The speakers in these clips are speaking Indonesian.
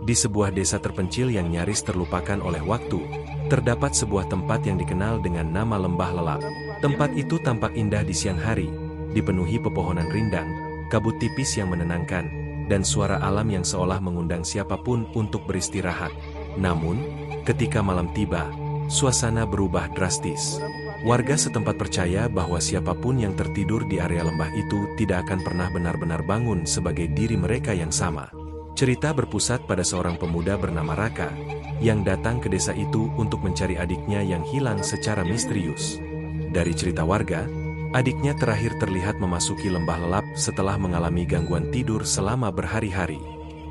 Di sebuah desa terpencil yang nyaris terlupakan oleh waktu, terdapat sebuah tempat yang dikenal dengan nama Lembah Lelap. Tempat itu tampak indah di siang hari, dipenuhi pepohonan rindang, kabut tipis yang menenangkan, dan suara alam yang seolah mengundang siapapun untuk beristirahat. Namun, ketika malam tiba, suasana berubah drastis. Warga setempat percaya bahwa siapapun yang tertidur di area lembah itu tidak akan pernah benar-benar bangun sebagai diri mereka yang sama. Cerita berpusat pada seorang pemuda bernama Raka, yang datang ke desa itu untuk mencari adiknya yang hilang secara misterius. Dari cerita warga, adiknya terakhir terlihat memasuki lembah lelap setelah mengalami gangguan tidur selama berhari-hari.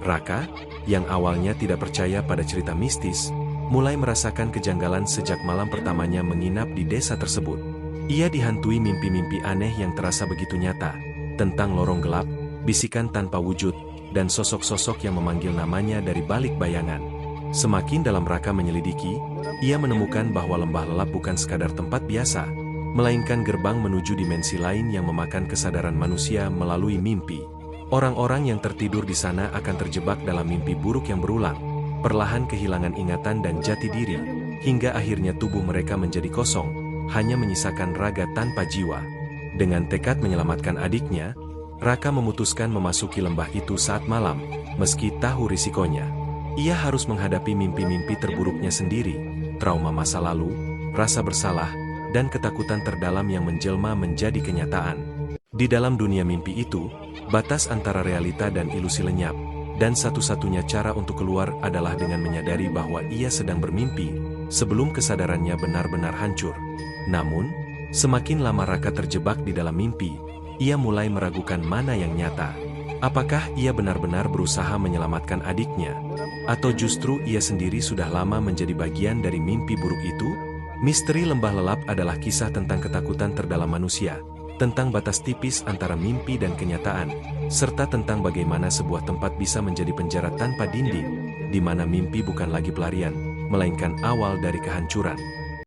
Raka, yang awalnya tidak percaya pada cerita mistis, mulai merasakan kejanggalan sejak malam pertamanya menginap di desa tersebut. Ia dihantui mimpi-mimpi aneh yang terasa begitu nyata, tentang lorong gelap, bisikan tanpa wujud, dan sosok-sosok yang memanggil namanya dari balik bayangan. Semakin dalam Raka menyelidiki, ia menemukan bahwa lembah lelap bukan sekadar tempat biasa, melainkan gerbang menuju dimensi lain yang memakan kesadaran manusia melalui mimpi. Orang-orang yang tertidur di sana akan terjebak dalam mimpi buruk yang berulang, perlahan kehilangan ingatan dan jati diri, hingga akhirnya tubuh mereka menjadi kosong, hanya menyisakan raga tanpa jiwa. Dengan tekad menyelamatkan adiknya, Raka memutuskan memasuki lembah itu saat malam, meski tahu risikonya. Ia harus menghadapi mimpi-mimpi terburuknya sendiri, trauma masa lalu, rasa bersalah, dan ketakutan terdalam yang menjelma menjadi kenyataan. Di dalam dunia mimpi itu, batas antara realita dan ilusi lenyap, dan satu-satunya cara untuk keluar adalah dengan menyadari bahwa ia sedang bermimpi, sebelum kesadarannya benar-benar hancur. Namun, semakin lama Raka terjebak di dalam mimpi, ia mulai meragukan mana yang nyata. Apakah ia benar-benar berusaha menyelamatkan adiknya? Atau justru ia sendiri sudah lama menjadi bagian dari mimpi buruk itu? Misteri Lembah Lelap adalah kisah tentang ketakutan terdalam manusia, tentang batas tipis antara mimpi dan kenyataan, serta tentang bagaimana sebuah tempat bisa menjadi penjara tanpa dinding, di mana mimpi bukan lagi pelarian, melainkan awal dari kehancuran.